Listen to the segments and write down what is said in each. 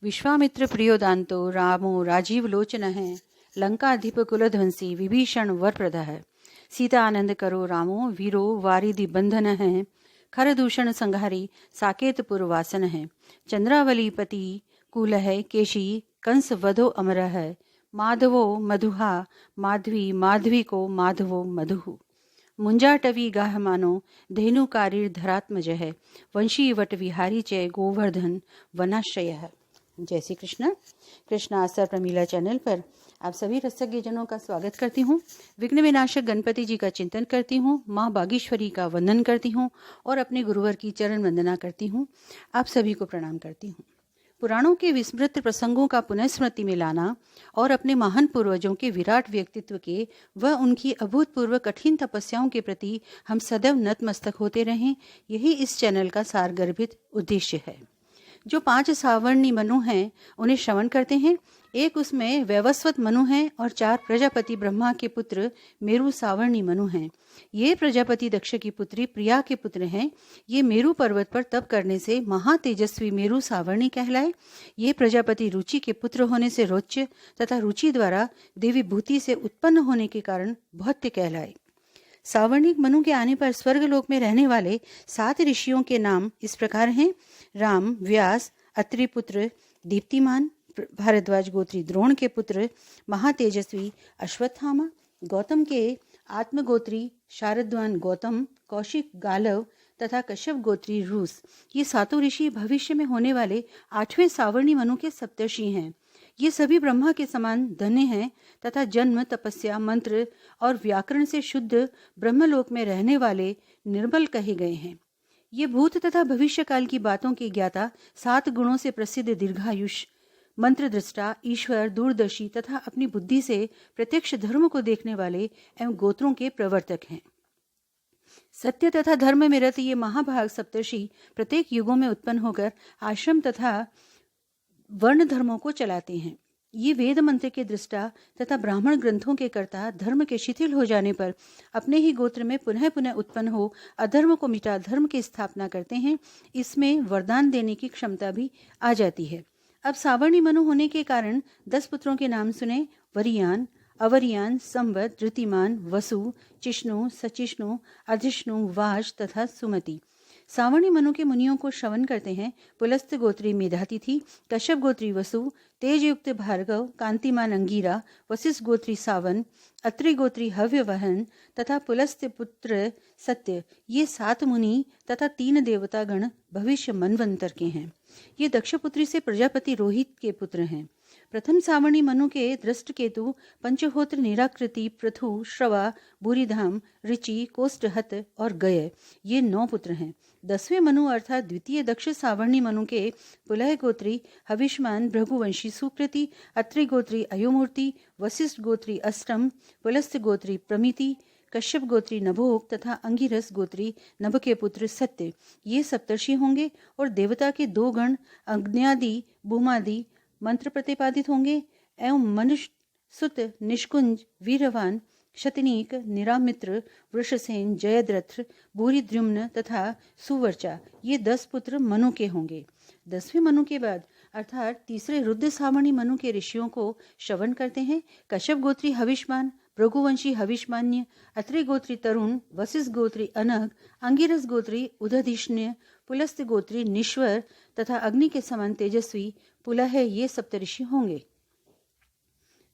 विश्वामित्र प्रियोदान्तो रामो राजीव लोचन है, लंकाधिप कुलध्वंसी विभीषण वरप्रद है। सीता आनंद करो रामो वीरो वारिधि बंधन है, खर दूषण संहारी साकेतपुर वासन है। चंद्रावली पति कुल है केशी, कंस वधो अमर है। माधवो मधुहा माधवी, माधवी को माधवो मधुहु। मुंजाटवी गाह मानो धेनुकारीर धरात्मज है, वंशी वट विहारी चे गोवर्धन वनाश्रय है। जय श्री कृष्ण। कृष्ण आस्था प्रमीला चैनल पर आप सभी रसज्ञ जनों का स्वागत करती हूँ। विघ्न विनाशक गणपति जी का चिंतन करती हूँ, माँ बागेश्वरी का वंदन करती हूँ और अपने गुरुवर की चरण वंदना करती हूँ। आप सभी को प्रणाम करती हूँ। पुराणों के विस्मृत प्रसंगों का पुनः स्मृति में लाना और अपने महान पूर्वजों के विराट व्यक्तित्व के व उनकी अभूतपूर्व कठिन तपस्याओं के प्रति हम सदैव नतमस्तक होते रहें, यही इस चैनल का सारगर्भित उद्देश्य है। जो 5 सावर्णी मनु हैं उन्हें श्रवण करते हैं। एक उसमें वैवस्वत मनु हैं और 4 प्रजापति ब्रह्मा के पुत्र मेरु सावर्णी मनु हैं। ये प्रजापति दक्ष की पुत्री प्रिया के पुत्र हैं। ये मेरु पर्वत पर तप करने से महातेजस्वी मेरु सावर्णी कहलाए। ये प्रजापति रुचि के पुत्र होने से रोच्य तथा रुचि द्वारा देवी भूति से उत्पन्न होने के कारण भौत्य कहलाए। सावर्णिक मनु के आने पर स्वर्गलोक में रहने वाले 7 ऋषियों के नाम इस प्रकार हैं। राम, व्यास, अत्रि पुत्र दीप्तिमान, भारद्वाज गोत्री द्रोण के पुत्र महातेजस्वी अश्वत्थामा, गौतम के आत्मगोत्री शारद्वान गौतम, कौशिक गालव तथा कश्यप गोत्री रूस। ये 7 ऋषि भविष्य में होने वाले 8वें सावर्णी मनु के सप्तर्षि हैं। ये सभी ब्रह्मा के समान धन्य हैं तथा जन्म, तपस्या, मंत्र और व्याकरण से शुद्ध ब्रह्मलोक में रहने वाले निर्मल कहे गए हैं। ये भूत तथा भविष्य काल की बातों के ज्ञाता, 7 गुणों से प्रसिद्ध दीर्घायुष, मंत्र दृष्टा, ईश्वर, दूरदर्शी तथा अपनी बुद्धि से प्रत्यक्ष धर्म को देखने वाले एवं गोत्रों के प्रवर्तक हैं। सत्य तथा धर्म में रत ये महाभाग सप्तर्षि प्रत्येक युगों में उत्पन्न होकर आश्रम तथा वर्ण धर्मों को चलाते हैं। ये वेद मंत्र के दृष्टा तथा ब्राह्मण ग्रंथों के कर्ता, धर्म के शिथिल हो जाने पर अपने ही गोत्र में पुनः पुनः उत्पन्न हो अधर्म को मिटा धर्म की स्थापना करते हैं। इसमें वरदान देने की क्षमता भी आ जाती है। अब सावर्णी मनु होने के कारण 10 पुत्रों के नाम सुने। वरियान, अवरियान, संवत, धृतिमान, वसु, चिष्णु, सचिष्णु, अधिष्णु, वाज तथा सुमति। सावर्णी मनु के मुनियों को श्रवण करते हैं। पुलस्त गोत्री मेधातिथि, कश्यप गोत्री वसु, तेजयुक्त भार्गव, कांतिमान अंगीरा, वशिष्ठ गोत्री सावन, अत्रि गोत्री हव्यवहन तथा पुलस्त पुत्र सत्य। ये 7 मुनि तथा 3 देवतागण भविष्य मनवंतर के हैं। ये दक्षपुत्री से प्रजापति रोहित के पुत्र हैं। प्रथम सावर्णी मनु के दृष्टकेतु, पंचहोत्र, निराकृति, पृथु, श्रवा, भूरिधाम, ऋचि, कोष्ठहत और गय, ये 9 पुत्र हैं। 10वें मनु अर्थात द्वितीय दक्ष सावर्णी मनु के पुलह गोत्री हविष्मान, भृगुवंशी सुकृति, अत्रि गोत्री अयोमूर्ति, वशिष्ठ गोत्री अष्टम, पुलस्त गोत्री प्रमिति, कश्यप गोत्री नभोक तथा अंगिरस गोत्री नभ के पुत्र सत्य, ये सप्तर्षि होंगे। और देवता के 2 गण अग्न्यादि, भूमादि मंत्र प्रतिपादित होंगे एवं मनुष्य सुत, निष्कुंज, वीरवान, क्षतिनीक, निरामित्र, वृषसेन, जयद्रथ, भूरिद्युम्न तथा सुवर्चा, ये 10 पुत्र मनु के होंगे। 10वें मनु के बाद अर्थात तीसरे रुद्र सावर्णी मनु के ऋषियों को श्रवण करते हैं। कश्यप गोत्री हविष्मान, भृगुवंशी हविष्मान्य, अत्रि गोत्री तरुण, वशिष्ठ गोत्री अनग, अंगिरस गोत्री उदधिष्ण्य, पुलस्त गोत्री निश्वर तथा अग्नि के समान तेजस्वी पुलह, ये सप्तऋषि होंगे।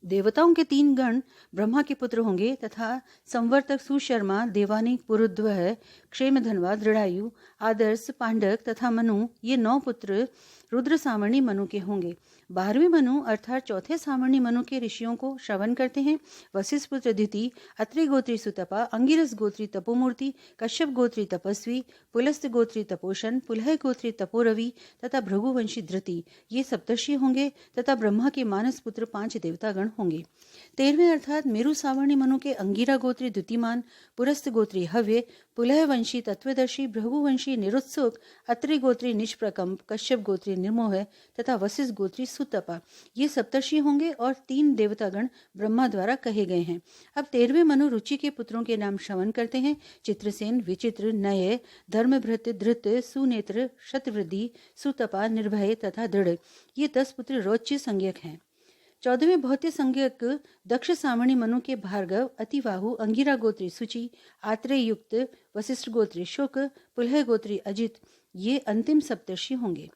देवताओं के 3 गण ब्रह्मा के पुत्र होंगे तथा संवर्तक सुशर्मा, देवानिक, पुरुध्वः, क्षेमधनवा, दृढ़ायु, आदर्श, पांडक तथा मनु, ये 9 पुत्र रुद्र सावर्णी मनु के होंगे। 12वें मनु अर्थात चौथे सावर्णी मनु के ऋषियों को श्रवण करते हैं। वशिष्ठ पुत्र दिति, अत्रि गोत्री सुतपा, अंगिरस गोत्री तपोमूर्ति, कश्यप गोत्री तपस्वी, पुलस्त गोत्री तपोशन, पुलह गोत्री तपोरवि तथा भृगुवंशी धृति, ये सप्तर्षि होंगे तथा ब्रह्मा के मानस पुत्र 5 देवतागण होंगे। 13वें अर्थात मेरु सावर्णी मनु के अंगिरा गोत्री द्युतिमान, पुरस्त गोत्री हव्य, पुलहवंशी तत्वदर्शी, भृगुवंशी निरुत्सुक, अत्रि गोत्री निष्प्रकंप, कश्यप गोत्री निर्मोह तथा वशिष्ठ गोत्री सुतपा, ये सप्तर्षि होंगे और 3 देवतागण ब्रह्मा द्वारा कहे गए हैं। अब 13वें मनु रुचि के पुत्रों के नाम श्रवण करते हैं। चित्रसेन, विचित्र, नय, धर्मभृत, धृत, सुनेत्र, शतवृद्धि, सुतपा, निर्भय तथा दृढ़, ये 10 पुत्र रोच्य संज्ञक हैं। 14वें भौत्य संज्ञक दक्ष सामणी मनु के भार्गव, अतिबाहु, अंगिरा गोत्री सुचि, आत्रेय युक्त, वशिष्ठ गोत्री शुक, पुलह गोत्री अजित, ये अंतिम सप्तर्षि होंगे।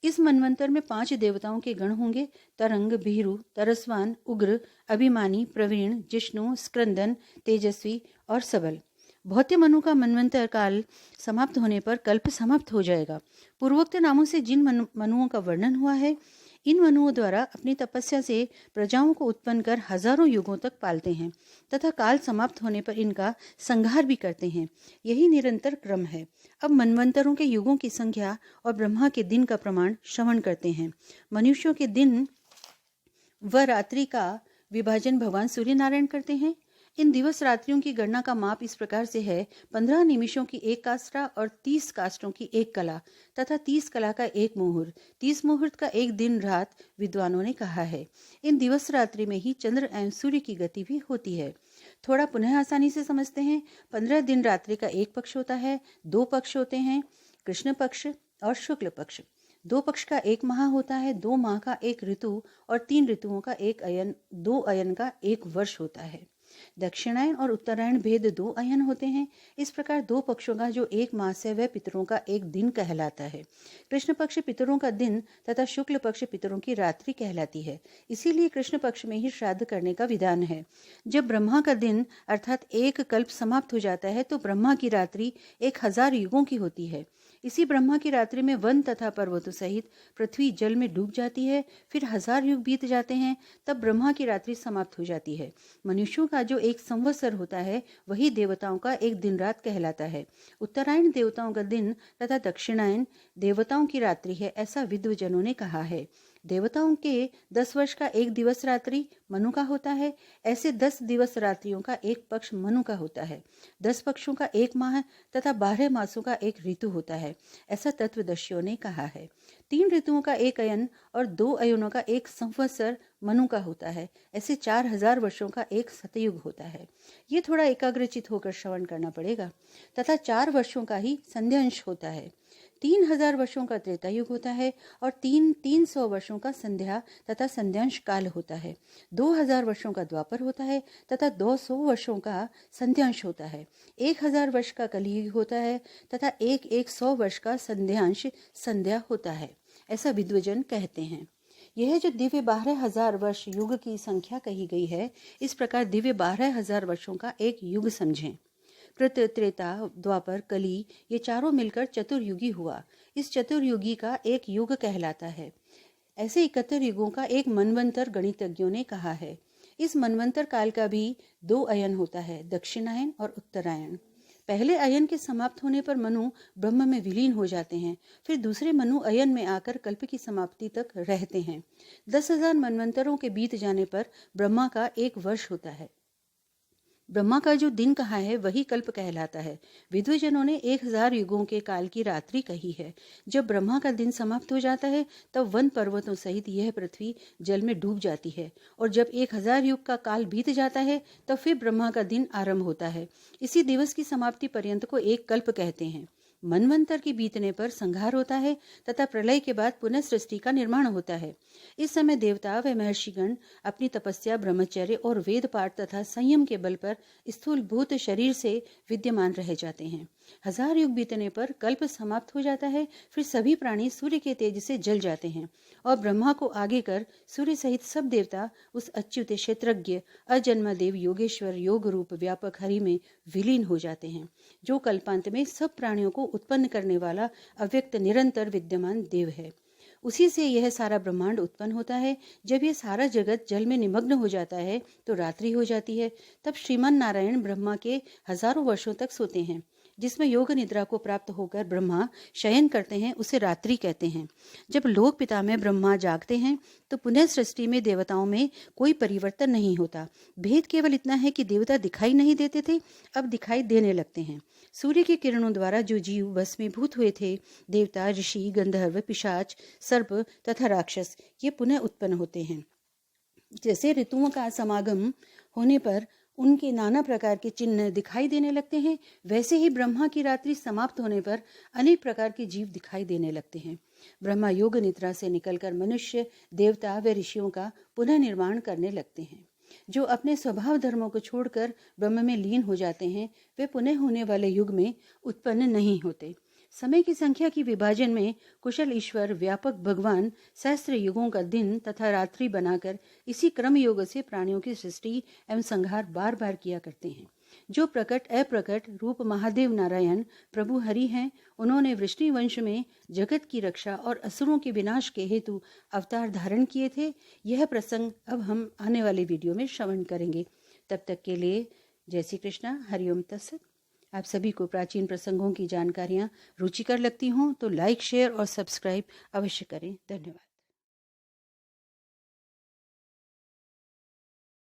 इस मनवंतर में 5 देवताओं के गण होंगे: तरंग, भीरु, तरसवान, उग्र, अभिमानी, प्रवीण, जिष्णु, स्क्रंदन, तेजस्वी और सबल। भौत्य मनु का मनवंतर काल समाप्त होने पर कल्प समाप्त हो जाएगा। पूर्वोक्त नामों से जिन मनुओं का वर्णन हुआ है, इन मनुओं द्वारा अपनी तपस्या से प्रजाओं को उत्पन्न कर हजारों युगों तक पालते हैं तथा काल समाप्त होने पर इनका संहार भी करते हैं। यही निरंतर क्रम है। अब मनवंतरों के युगों की संख्या और ब्रह्मा के दिन का प्रमाण श्रवण करते हैं। मनुष्यों के दिन व रात्रि का विभाजन भगवान सूर्य नारायण करते हैं। इन दिवस रात्रियों की गणना का माप इस प्रकार से है: 15 निमिषों की 1 काष्ठा और 30 काष्ठों की 1 कला तथा 30 कला का 1 मुहूर्त, 30 मुहूर्त का 1 दिन रात, विद्वानों ने कहा है। इन दिवस रात्रि में ही चंद्र एवं सूर्य की गति भी होती है। थोड़ा पुनः आसानी से समझते हैं। 15 दिन रात्रि का 1 पक्ष होता है। 2 पक्ष होते हैं, कृष्ण पक्ष और शुक्ल पक्ष। 2 पक्ष का 1 माह होता है, 2 माह का 1 ऋतु और 3 ऋतुओं का 1 अयन, 2 अयन का 1 वर्ष होता है। दक्षिणायन और उत्तरायण भेद 2 अयन होते हैं। इस प्रकार 2 पक्षों का जो 1 मास है वह पितरों का 1 दिन कहलाता है। कृष्ण पक्ष पितरों का दिन तथा शुक्ल पक्ष पितरों की रात्रि कहलाती है। इसीलिए कृष्ण पक्ष में ही श्राद्ध करने का विधान है। जब ब्रह्मा का दिन अर्थात 1 कल्प समाप्त हो जाता है तो ब्रह्मा की रात्रि 1000 युगों की होती है। इसी ब्रह्मा की रात्रि में वन तथा पर्वतों सहित पृथ्वी जल में डूब जाती है। फिर 1000 युग बीत जाते हैं, तब ब्रह्मा की रात्रि समाप्त हो जाती है। मनुष्यों का जो 1 संवत्सर होता है वही देवताओं का 1 दिन रात कहलाता है। उत्तरायण देवताओं का दिन तथा दक्षिणायन देवताओं की रात्रि है, ऐसा विद्वजनों ने कहा है। देवताओं के 10 वर्ष का 1 दिवस रात्रि मनु का होता है। ऐसे 10 दिवस रात्रियों का 1 पक्ष मनु का होता है। 10 पक्षों का 1 माह तथा 12 मासों का 1 ऋतु होता है, ऐसा तत्वदर्शियों ने कहा है। 3 ऋतुओं का 1 अयन और 2 अयनों का 1 संवत्सर मनु का होता है। ऐसे 4000 वर्षों का 1 सतयुग होता है। ये थोड़ा एकाग्रचित होकर श्रवण करना पड़ेगा। तथा 4 वर्षों का ही संध्यांश होता है। 3000 वर्षों का त्रेता युग होता है और 300 वर्षों का संध्या तथा संध्यांश काल होता है। 2000 वर्षों का द्वापर होता है तथा 200 वर्षों का संध्यांश होता है। 1000 वर्ष का कलियुग होता है तथा 100 वर्ष का संध्यांश संध्या होता है, ऐसा विद्वजन कहते हैं। यह जो दिव्य 12000 वर्ष युग की संख्या कही गई है, इस प्रकार दिव्य 12000 वर्षों का 1 युग समझें। कृत, त्रेता, द्वापर, कली, ये चारों मिलकर चतुर्युगी हुआ। इस चतुर्युगी का 1 युग कहलाता है। ऐसे 71 युगों का 1 मनवंतर गणितज्ञों ने कहा है। इस मनवंतर काल का भी 2 अयन होता है, दक्षिणायन और उत्तरायण। पहले अयन के समाप्त होने पर मनु ब्रह्म में विलीन हो जाते हैं। फिर दूसरे मनु अयन में आकर कल्प की समाप्ति तक रहते हैं। 10,000 मनवंतरों के बीत जाने पर ब्रह्मा का 1 वर्ष होता है। ब्रह्मा का जो दिन कहा है वही कल्प कहलाता है। विद्वजनों ने 1000 युगों के काल की रात्रि कही है। जब ब्रह्मा का दिन समाप्त हो जाता है तब वन पर्वतों सहित यह पृथ्वी जल में डूब जाती है और जब 1000 युग का काल बीत जाता है तब फिर ब्रह्मा का दिन आरंभ होता है। इसी दिवस की समाप्ति पर्यंत को 1 कल्प कहते हैं। मनवंतर की बीतने पर संहार होता है तथा प्रलय के बाद पुनः सृष्टि का निर्माण होता है। इस समय देवता व महर्षिगण अपनी तपस्या, ब्रह्मचर्य और वेद पाठ तथा संयम के बल पर स्थूलभूत शरीर से विद्यमान रह जाते हैं। 1000 युग बीतने पर कल्प समाप्त हो जाता है। फिर सभी प्राणी सूर्य के तेज से जल जाते हैं और ब्रह्मा को आगे कर सूर्य सहित सब देवता उस अच्युत क्षेत्रज्ञ अजन्मा देव योगेश्वर योग रूप व्यापक हरि में विलीन हो जाते हैं, जो कल्पांत में सब प्राणियों को उत्पन्न करने वाला अव्यक्त निरंतर विद्यमान देव है। उसी से यह सारा ब्रह्मांड उत्पन्न होता है। जब यह सारा जगत जल में निमग्न हो जाता है तो रात्रि हो जाती है। तब श्रीमान नारायण ब्रह्मा के हजारों वर्षों तक सोते हैं। जिसमें योग निद्रा को प्राप्त होकर ब्रह्मा शयन करते हैं उसे रात्रि कहते हैं। जब लोक पिता में ब्रह्मा जागते हैं तो पुनः सृष्टि में देवताओं में कोई परिवर्तन नहीं होता। भेद केवल इतना है कि देवता दिखाई नहीं देते थे, अब दिखाई देने लगते हैं। सूर्य की किरणों द्वारा जो जीव भस्मीभूत हुए थे, देवता, ऋषि, गंधर्व, पिशाच, सर्प तथा राक्षस, ये पुनः उत्पन्न होते हैं। जैसे ऋतुओं का समागम होने पर उनके नाना प्रकार के चिन्ह दिखाई देने लगते हैं, वैसे ही ब्रह्मा की रात्रि समाप्त होने पर अनेक प्रकार के जीव दिखाई देने लगते हैं। ब्रह्मा योग निद्रा से निकलकर मनुष्य, देवता व ऋषियों का पुनः निर्माण करने लगते हैं। जो अपने स्वभाव धर्मों को छोड़कर ब्रह्म में लीन हो जाते हैं, वे पुनः होने वाले युग में उत्पन्न नहीं होते। समय की संख्या की विभाजन में कुशल ईश्वर व्यापक भगवान सहस्त्र युगों का दिन तथा रात्रि बनाकर इसी क्रम योग से प्राणियों की सृष्टि एवं संहार बार बार किया करते हैं। जो प्रकट अप्रकट रूप महादेव नारायण प्रभु हरि हैं, उन्होंने वृष्णि वंश में जगत की रक्षा और असुरों के विनाश के हेतु अवतार धारण किए थे। यह प्रसंग अब हम आने वाले वीडियो में श्रवण करेंगे। तब तक के लिए जय श्री कृष्णा, हरिओम तत्सत। आप सभी को प्राचीन प्रसंगों की जानकारियाँ रुचिकर लगती हों तो लाइक, शेयर और सब्सक्राइब अवश्य करें। धन्यवाद।